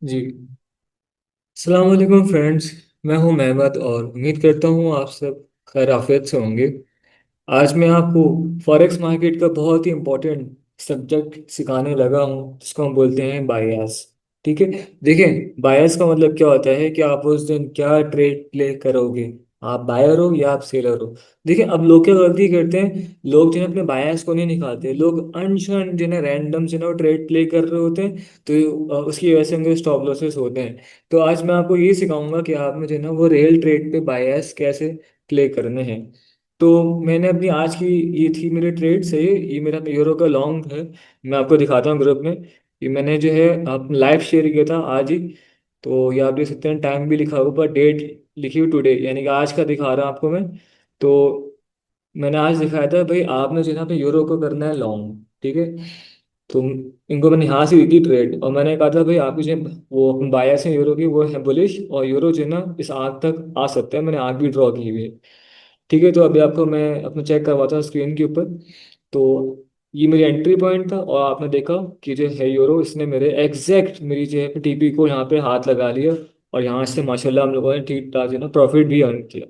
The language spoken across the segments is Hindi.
जी। अस्सलाम वालेकुम फ्रेंड्स। मैं हूं मेहमद और उम्मीद करता हूं आप सब खैरियत से होंगे। आज मैं आपको फॉरेक्स मार्केट का बहुत ही इम्पोर्टेंट सब्जेक्ट सिखाने लगा हूँ जिसको हम बोलते हैं बायस। ठीक है। देखिए, बायस का मतलब क्या होता है कि आप उस दिन क्या ट्रेड प्ले करोगे। आप बायर हो या आप सेलर हो। देखिए, अब लोग क्या गलती करते हैं, लोग जो है अपने बायस को नहीं निकालते, लोग अनशन जो है रैंडम जो है वो ट्रेड प्ले कर रहे होते हैं। तो उसकी वजह से उनके स्टॉप लॉसेस होते हैं। तो आज मैं आपको ये सिखाऊंगा कि आप में जो है ना वो रियल ट्रेड पे बायस कैसे प्ले करने हैं। तो मैंने अपनी आज की, ये थी मेरी ट्रेड से, ये मेरा यूरो का लॉन्ग है। मैं आपको दिखाता हूँ ग्रुप में। ये मैंने जो है आप लाइव शेयर किया था आज ही। तो ये आप देख सकते हैं, टाइम भी लिखा हुआ ऊपर, डेट लिखी हुई टुडे, यानी कि आज का दिखा रहा हूँ आपको मैं। तो मैंने आज दिखाया था भाई, आपने जो है ना अपने यूरो को करना है लॉन्ग। ठीक है। तो इनको मैंने यहाँ से दी थी ट्रेड, और मैंने कहा था भाई आपकी जो वो बायस है यूरो की, वो है बुलिश, और यूरो जो है ना इस आग तक आ सकता है। मैंने आग भी ड्रॉ की हुई है। ठीक है। तो अभी आपको मैं अपना चेक करवाता हूँ स्क्रीन के ऊपर। तो ये मेरी एंट्री पॉइंट था, और आपने देखा कि जो है यूरो, इसने मेरे एग्जैक्ट मेरी जो है टीपी को यहाँ पे हाथ लगा लिया। और यहाँ से माशाल्लाह हम लोगों ने ठीक ठाक जो है ना प्रॉफिट भी अर्न किया।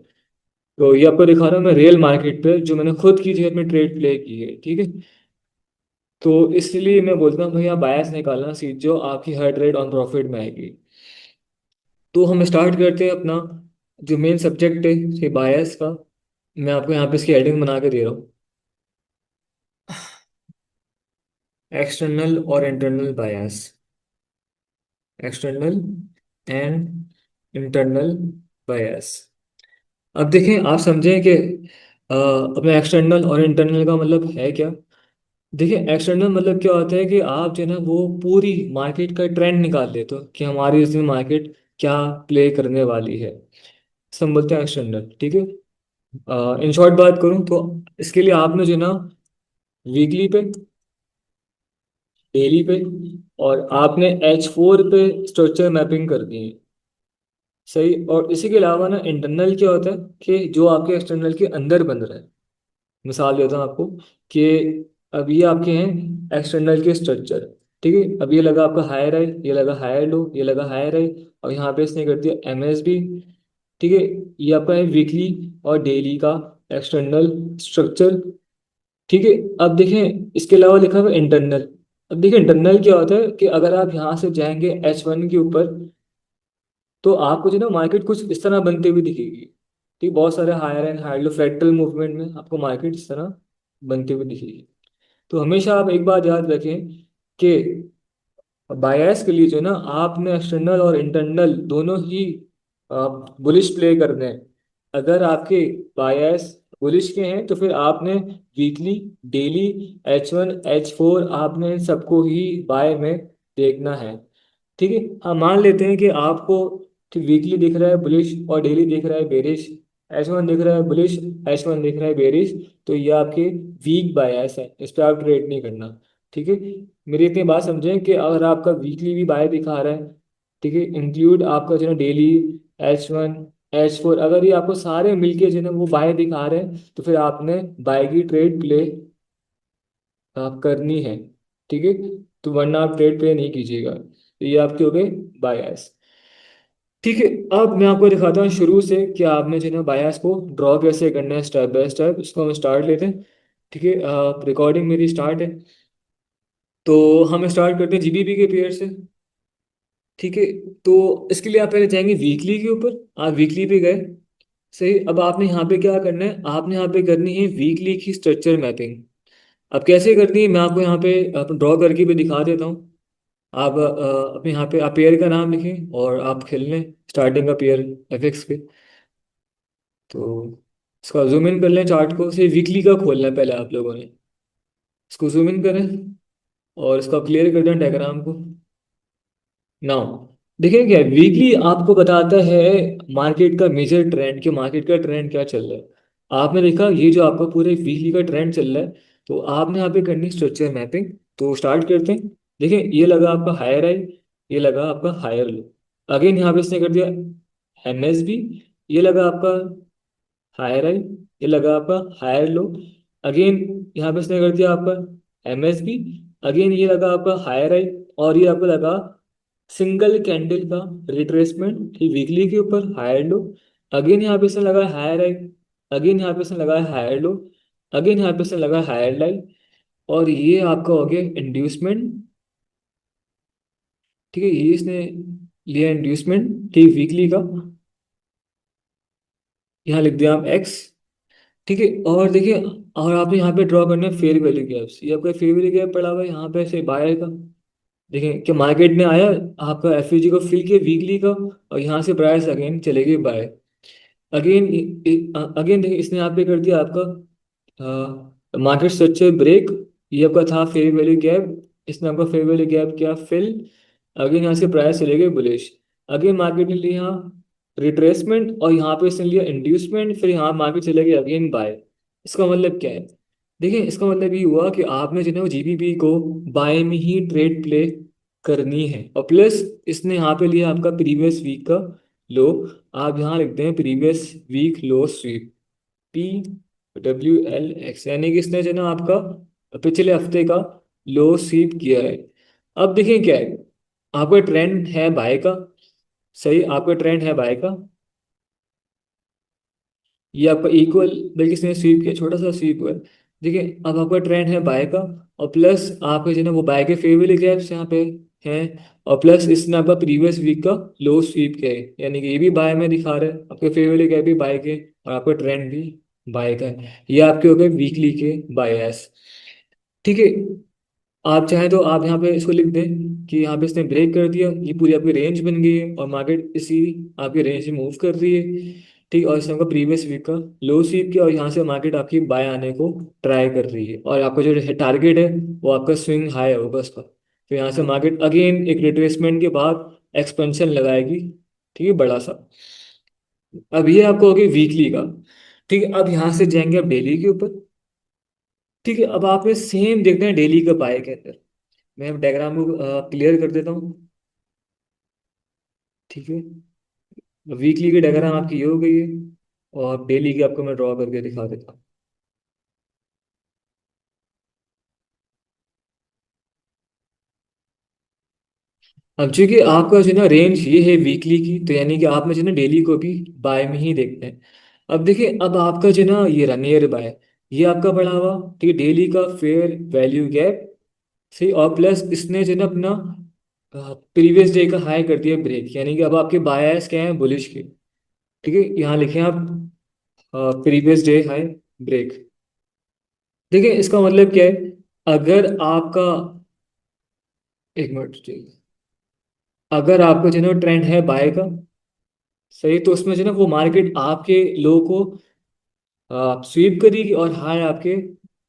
तो ये आपको दिखा रहा हूँ मैं रियल मार्केट पे, जो मैंने खुद की जो है अपनी ट्रेड प्ले की है। ठीक है। तो इसलिए मैं बोलता हूँ भैया बायस निकालना सीख जो आपकी हर ट्रेड ऑन प्रॉफिट में आएगी। तो हम स्टार्ट करते हैं अपना जो मेन सब्जेक्ट है, ये बायस का। मैं आपको यहाँ पे इसकी हेडिंग बना के दे रहा हूँ, एक्सटर्नल और internal bias. External and internal bias. अब देखें, आप समझें कि अपने एक्सटर्नल और इंटरनल का मतलब है क्या। देखिए, एक्सटर्नल मतलब क्या होता है कि आप जो है ना वो पूरी मार्केट का ट्रेंड निकाल लेते हो कि हमारी इस दिन मार्केट क्या प्ले करने वाली है। सब बोलते हैं एक्सटर्नल। ठीक है। इन शॉर्ट बात करूं तो इसके लिए आपने जो है ना वीकली पे, डेली पे, और आपने H4 पे स्ट्रक्चर मैपिंग कर दी है। सही। और इसी के अलावा ना इंटरनल क्या होता है कि जो आपके एक्सटर्नल के अंदर बन रहा है। मिसाल देता हूँ आपको कि अब ये आपके हैं एक्सटर्नल के स्ट्रक्चर। ठीक है। अब ये लगा आपका हायर है, ये लगा हायर लो, ये लगा हायर है, और यहाँ पे इसने कर दिया MSB। ठीक है। ये आपका है वीकली और डेली का एक्सटर्नल स्ट्रक्चर। ठीक है। अब देखें, इसके अलावा लिखा हुआ इंटरनल। अब देखिए, इंटरनल क्या होता है कि अगर आप यहाँ से जाएंगे H1 के ऊपर, तो आपको जो है ना मार्केट कुछ इस तरह बनते हुए दिखेगी। ठीक, बहुत सारे higher and high low fractal movement में आपको मार्केट इस तरह बनते हुए दिखेगी। तो हमेशा आप एक बात याद रखें कि बायस के लिए जो है ना आपने एक्सटर्नल और इंटरनल दोनों ही बुलिश प्ले करने हैं। अगर आपके बायस बुलिश के हैं तो फिर आपने वीकली, डेली, H1 H4 आपने इन सबको ही बाय में देखना है। ठीक है। हम मान लेते हैं कि आपको वीकली दिख रहा है बुलिश और डेली दिख रहा है बेरिश। H1 दिख रहा है बुलिश, H1 दिख रहा है बेरिश। तो ये आपके वीक बायस है, इस पर आप ट्रेड नहीं करना। ठीक है। मेरी इतनी बात समझें कि अगर आपका वीकली भी बाय दिखा रहा है, ठीक है, इंक्लूड आपका जो है डेली, H1 H4, अगर ये आपको सारे मिलके जो है ना वो बाय दिखा रहे हैं, तो फिर आपने बाय की ट्रेड प्ले आप करनी है। ठीक है। तो वरना आप ट्रेड प्ले नहीं कीजिएगा। तो ये आपके हो गए बायस। ठीक है। अब मैं आपको दिखाता हूँ शुरू से कि आपने जो है ना बायस को ड्रॉ कैसे करना है, स्टेप बाय स्टेप। इसको हम स्टार्ट लेते हैं। ठीक है। रिकॉर्डिंग मेरी स्टार्ट है। तो हम स्टार्ट करते हैं GBP के पेयर से। ठीक है। तो इसके लिए आप पहले जाएंगे वीकली के ऊपर। आप वीकली पे गए। सही। अब आपने यहाँ पे क्या करना है, आपने यहाँ पे करनी है वीकली की स्ट्रक्चर मैपिंग। अब कैसे करनी है मैं आपको यहाँ पे ड्रॉ करके भी दिखा देता हूँ। आप अपने यहाँ पे आप पेयर का नाम लिखें और आप खेल लें स्टार्टिंग का पेयर FX पे। तो इसका जूम इन कर लें, चार्ट को से वीकली का खोलना है पहले आप लोगों ने। इसको जूम इन करें और इसका क्लियर कर दें डायग्राम को। नाउ देखिए, क्या वीकली आपको बताता है मार्केट का मेजर ट्रेंड, कि मार्केट का ट्रेंड क्या चल रहा है। आपने देखा ये जो आपका पूरे वीकली का ट्रेंड चल रहा है, तो आपने यहाँ पे करनी स्ट्रक्चर मैपिंग। तो स्टार्ट करते हैं। देखिए, ये लगा आपका हायर हाई, ये लगा आपका हायर लो। अगेन यहाँ पे इसने कर दिया MSB। ये लगा आपका हायर हाई, ये लगा आपका हायर लो। अगेन यहाँ पे इसने कर दिया आपका MSB। अगेन ये लगा आपका हायर हाई, और ये आपका लगा सिंगल कैंडल का रिट्रेसमेंट ठीक वीकली के ऊपर हायर लो। अगेन यहाँ पे इसने लगा हायर हाई। अगेन यहाँ पे इसने लगा हायर लो। अगेन यहाँ पे इसने लगा हायर लाई। और ये आपका हो गया इंड्यूसमेंट। ठीक है, ये इसने लिया इंड्यूसमेंट ठीक वीकली का। यहाँ लिख दिया आप एक्स। ठीक है, और देखिए, और आपने यहाँ पे ड्रॉ करना है फेयर वैल्यू गैप्स। ये आपका फेयर वैल्यू गैप पड़ा हुआ है यहाँ पे से बायर का। देखिए कि मार्केट में आया, आपका एफयूजी को फिल किया वीकली का, और यहाँ से प्राइस अगेन चलेगी बाय। अगेन अगेन देखिए, इसने यहाँ पे कर दिया आपका मार्केट स्ट्रक्चर ब्रेक। ये आपका था फेयर वैल्यू गैप। इसने आपका फेयर वैल्यू गैप किया फिल। अगेन यहाँ से प्राइस चले गए बुलिश। अगेन मार्केट ने लिया रिट्रेसमेंट, और यहाँ पे इसने लिया इंड्यूसमेंट, फिर यहाँ मार्केट चले गए अगेन बाय। इसका मतलब क्या है? देखिए, इसका मतलब ये हुआ कि आपने जो है वो जीबीपी को बाय में ही ट्रेड प्ले करनी है। और प्लस इसने यहाँ पे लिया आपका प्रीवियस वीक का लो। आप यहाँ लिखते हैं previous week low sweep, PWLX, यानी कि इसने जो है ना आपका पिछले हफ्ते का लो स्वीप किया है। अब देखिए क्या है, आपका ट्रेंड है बाय का। सही, आपका ट्रेंड है बाय का। ये आपका इक्वल, बल्कि इसने स्वीप किया, छोटा सा स्वीप हुआ है। देखिए, अब आपका ट्रेंड है बाय का, और प्लस आपके जो है ना वो बाय के फेवरेबल गैप्स यहाँ पे हैं। और प्लस इसने आपका प्रीवियस वीक का लो स्वीप किया है, यानी कि ये भी बाय में दिखा रहा है, आपके फेवरेबल गैप भी बाय के, और आपका ट्रेंड भी बाय का है। ये आपके हो गए वीकली के बायस। ठीक है, आप चाहें तो आप यहाँ पे इसको लिख दें कि यहाँ पे इसने ब्रेक कर दिया, ये पूरी आपकी रेंज बन गई है, और मार्केट इसी आपकी रेंज में मूव कर रही है। ठीक, और इसने आपका प्रीवियस वीक का लो स्वीप किया, और यहाँ से मार्केट आपकी बाय आने को ट्राई कर रही है, और आपका जो टारगेट है वो आपका स्विंग हाई होगा उसका। फिर यहाँ से मार्केट अगेन एक रिट्रेसमेंट के बाद एक्सपेंशन लगाएगी। ठीक है, बड़ा सा। अब ये आपको होगी वीकली का। ठीक है, अब यहाँ से जाएंगे आप डेली के ऊपर। ठीक है, अब आप सेम देखते हैं डेली का बाय के अंदर। मैं डायग्राम को क्लियर कर देता हूँ। ठीक है, वीकली की डायग्राम आपकी ये हो गई है, और डेली की आपको मैं ड्रॉ करके दिखा देता हूँ। अब चूंकि आपका जो है ना रेंज ये है वीकली की, तो यानी कि आप में जो है ना डेली को भी बाय में ही देखते हैं। अब देखिए, अब आपका जो है ना ये रनियर बाय, ये आपका बढ़ा हुआ। ठीक है, डेली का फेयर वैल्यू गैप। सही, और प्लस इसने जो है ना अपना प्रीवियस डे का हाई कर दिया ब्रेक, यानी कि अब आपके बायर्स क्या हैं, बुलिश के। ठीक है, यहाँ लिखे आप प्रीवियस डे हाई ब्रेक। देखिए, इसका मतलब क्या है? अगर आपका, एक मिनट चाहिए, अगर आपका जो है ना ट्रेंड है बाय का, सही, तो उसमें जो है ना वो मार्केट आपके लो को स्वीप करेगी, और हाई आपके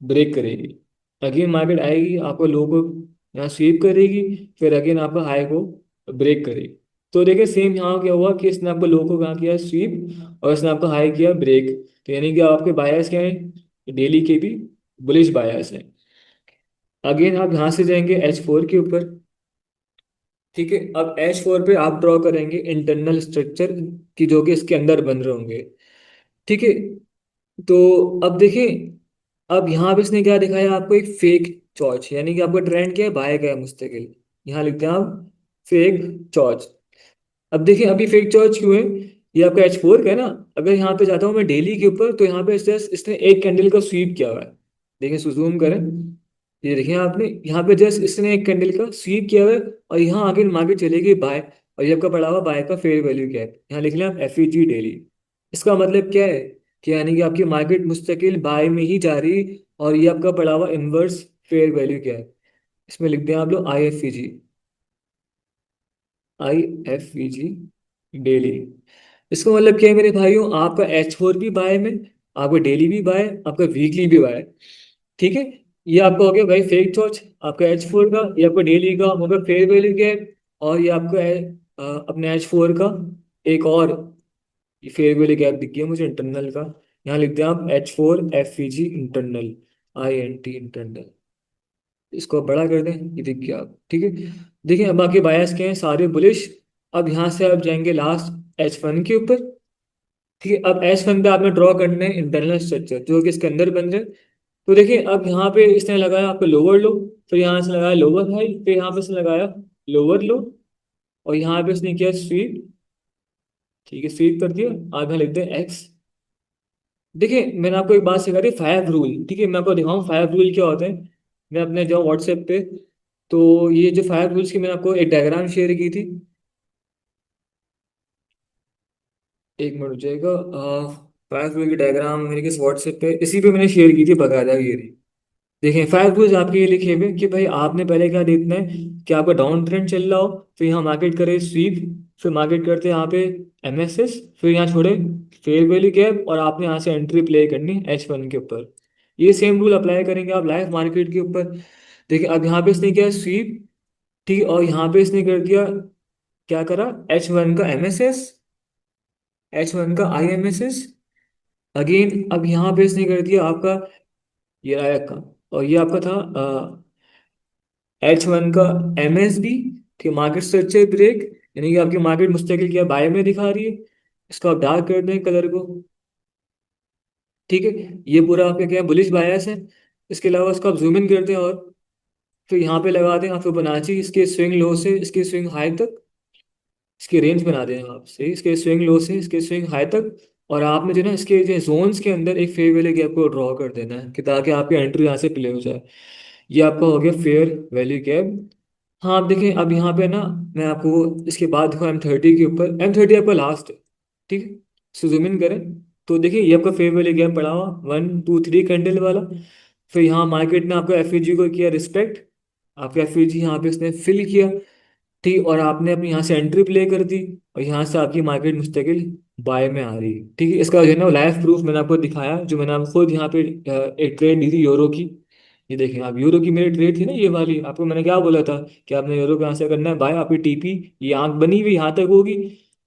ब्रेक करेगी। अगेन मार्केट आएगी, आपको लो को यहाँ स्वीप करेगी, फिर अगेन आपका हाई को ब्रेक करेगी। तो देखिए, सेम यहाँ क्या हुआ कि इसने आपको लो को कहाँ किया स्वीप, और इसने आपका हाई किया ब्रेक। तो यानी कि आपके बायर्स क्या है, डेली के भी बुलिश बायर्स हैं। अगेन आप यहाँ से जाएंगे H4 के ऊपर। ठीक है, अब H4 पे आप ड्रॉ करेंगे इंटरनल स्ट्रक्चर की, जो कि इसके अंदर बन रहे होंगे। ठीक है, तो अब देखिए, अब यहाँ पे इसने क्या दिखाया आपको, एक फेक चॉर्च, यानी कि आपका ट्रेंड क्या है, बाय का है मुस्तकिल। यहाँ लिखते हैं आप फेक चॉर्च। अब देखिए, अभी फेक चॉर्च क्यों है? ये आपका H4 का है ना। अगर यहाँ पे जाता हूँ मैं डेली के ऊपर, तो यहाँ पे जस्ट इसने एक कैंडल का स्वीप किया हुआ है। देखिए, जूम करें, ये देखिए आपने यहाँ पे जस्ट इसने एक कैंडल का स्वीप किया हुआ है, और यहाँ आगे मार्केट चलेगी बाय। और ये आपका पड़ा हुआ बाय का फेयर वैल्यू क्या है, यहाँ लिख लें आप FEG डेली। इसका मतलब क्या है कि यानी कि आपकी मार्केट मुस्तकिल बाय में ही जा रही, और ये आपका पड़ा हुआ इनवर्स फेयर वैल्यू क्या है, इसमें लिख दें आप लोग IFEG। IFEG daily. इसका मतलब क्या है मेरे भाइयों, आपका H4 भी बाय में, आपका डेली भी बाय, आपका वीकली भी बाय। ठीक है, ये आपका हो गया भाई फेक चॉर्च, आपका H4 का, ये आपका डेली का होगा फेयर वैल्यू गैप, और ये आपका है अपने H4 का एक और फेयर वैल्यू गैप दिख गया मुझे इंटरनल का। यहाँ लिखते हैं आप H4 FEG internal, INT internal. इसको बड़ा कर दें, ये दिख गया आप। ठीक है, देखिए, अब बाकी बायस के हैं सारे बुलिश। अब यहाँ से आप जाएंगे लास्ट H1 के ऊपर। ठीक है, अब H1 पे आपने ड्रॉ करने हैं इंटरनल स्ट्रक्चर, जो कि इसके अंदर बन रहे हैं। तो देखिए, अब यहाँ पे इसने लगाया आपको लोअर लो, फिर यहाँ से लगाया लोअर हाई, फिर यहाँ पे इसने लगाया लोअर लो। और यहाँ पे इसने किया स्वीप। ठीक है, स्वीप कर दिया। आगे लिख दे एक्स। देखिए मैंने आपको एक बात सिखा दी, 5 रूल। ठीक है, मैं आपको दिखाऊँ 5 रूल क्या होते हैं। मैं अपने जाऊँ व्हाट्सएप पे, तो ये जो 5 रूल्स की मैंने आपको एक डायग्राम शेयर की थी। एक मिनट हो जाएगा। 5 रूल की डायग्राम मेरे किस व्हाट्सएप पे, इसी पे मैंने शेयर की थी बकायदा ये रही। देखें 5 रूल्स आपके ये लिखे हुए कि भाई आपने पहले क्या देखना है कि आपका डाउन ट्रेंड चल रहा हो, फिर यहाँ मार्केट करे स्वीप, फिर मार्केट करते यहाँ पे एमएसएस, फिर यहाँ छोड़े फेयर वैल्यू गैप, और आपने यहाँ से एंट्री प्ले करनी H1 के ऊपर। ये सेम रूल अप्लाई करेंगे आप लाइव मार्केट के ऊपर। देखिए अब यहाँ पे इसने किया स्वीप, ठीक, और यहाँ पे इसने कर दिया, क्या करा, H1 का एमएसएस, H1 का IMSS। अगेन अब यहाँ पे इसने कर दिया आपका ये आया का, और ये आपका था H1 का MSB। ठीक, मार्केट स्ट्रक्चर ब्रेक, यानी कि आपकी मार्केट मुस्तकिल क्या बाय में दिखा रही है। इसको आप डार्क कर दें कलर को। ठीक है, ये पूरा आपका क्या बुलिश बायस है। इसके अलावा इसको आप जूम इन करते हैं, और फिर यहाँ पे लगा दें आप फिबोनाची, इसके स्विंग लो से इसके स्विंग हाई तक, इसकी रेंज बना दें आप सही, इसके स्विंग लो से इसके स्विंग हाई तक। और आपने जो ना इसके जो जोन्स के अंदर एक फेयर वैल्यू गैप को ड्रॉ कर देना है, कि ताकि आपकी एंट्री यहाँ से प्ले हो जाए। ये आपका हो गया फेयर वैल्यू गैप। हाँ आप देखें अब यहाँ पे ना, मैं आपको इसके बाद देखो M30 के ऊपर, M30 आपका लास्ट है। ठीक है, इसको जूम इन करें, तो देखिए ये आपका फेयर वैल्यू गैप पड़ा हुआ 1 2 3 कैंडल वाला। फिर यहाँ मार्केट ने आपको एफईजी को किया रिस्पेक्ट, आपका एफईजी यहाँ पे इसने फिल किया। ठीक, और आपने अपनी यहाँ से एंट्री प्ले कर दी, और यहाँ से आपकी मार्केट मुस्तकिल बाय में आ रही है। ठीक है, इसका जो है ना लाइव प्रूफ मैंने आपको दिखाया, जो मैंने आपको खुद यहाँ पे एक ट्रेड ली थी यूरो की। ये देखें आप, यूरो की मेरी ट्रेड थी ना ये वाली, आपको मैंने क्या बोला था कि आपने यूरो को यहाँ से करना है बाय, आपकी टीपी ये आंख बनी हुई यहाँ तक होगी।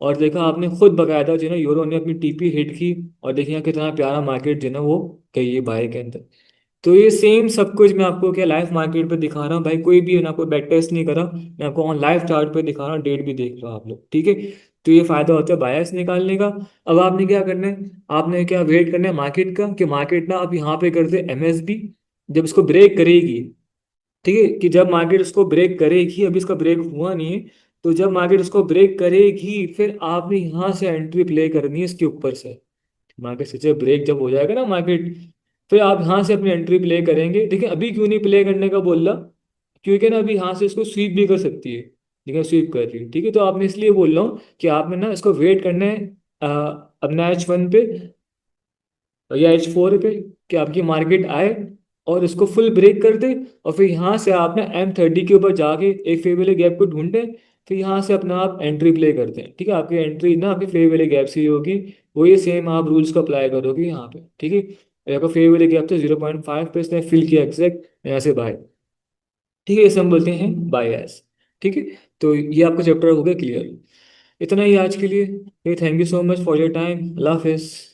और देखा आपने खुद बकायदा जो है ना यूरो ने अपनी टीपी हिट की, और देखिए यहाँ कितना प्यारा मार्केट जो है ना वो गई है बाय के अंदर। तो ये सेम सब कुछ मैं आपको क्या लाइव मार्केट पे दिखा रहा हूँ भाई, कोई भी मैंने आपको बैक टेस्ट नहीं करा, मैं आपको ऑन लाइव चार्ट पे दिखा रहा हूँ, डेट भी देख लो आप लोग। ठीक है, तो ये फायदा होता है बायस निकालने का। अब आपने क्या करना है, आपने क्या वेट करना है मार्केट का, कि मार्केट ना अब यहाँ पे कर दे MSB, जब इसको ब्रेक करेगी। ठीक है, कि जब मार्केट उसको ब्रेक करेगी, अभी इसका ब्रेक हुआ नहीं है, तो जब मार्केट उसको ब्रेक करेगी फिर आपने यहाँ से एंट्री प्ले करनी है इसके ऊपर से। मार्केट से जब ब्रेक जब हो जाएगा ना मार्केट, फिर आप यहाँ से अपनी एंट्री प्ले करेंगे। देखिए अभी क्यों नहीं प्ले करने का बोल रहा, क्योंकि ना अभी यहाँ से इसको स्वीप भी कर सकती है, लेकिन स्वीप कर रही है। ठीक है, तो आपने इसलिए बोल रहा हूँ कि आपने ना इसको वेट करना है अ, अपना H1 पे या H4 पे, कि आपकी मार्केट आए और इसको फुल ब्रेक कर दे, और फिर यहाँ से आप ना M30 के ऊपर जाके एक फेवरेबल गैप को ढूंढें, फिर यहाँ से अपना आप एंट्री प्ले करते हैं। ठीक है, आपकी एंट्री ना आपके फेवरेबल गैप से ही होगी, वो ये सेम आप रूल्स को अप्लाई करोगे यहाँ पे। ठीक है, और आपका फेवरेबल गैप तो 0.5 पे इसने फिल किया एग्जैक्ट, यहाँ से बाय। ठीक है, इसे हम बोलते हैं बायस। ठीक है, तो ये आपका चैप्टर हो गया क्लियर। इतना ही आज के लिए। Thank you so much for your time. अल्लाह हाफिज़।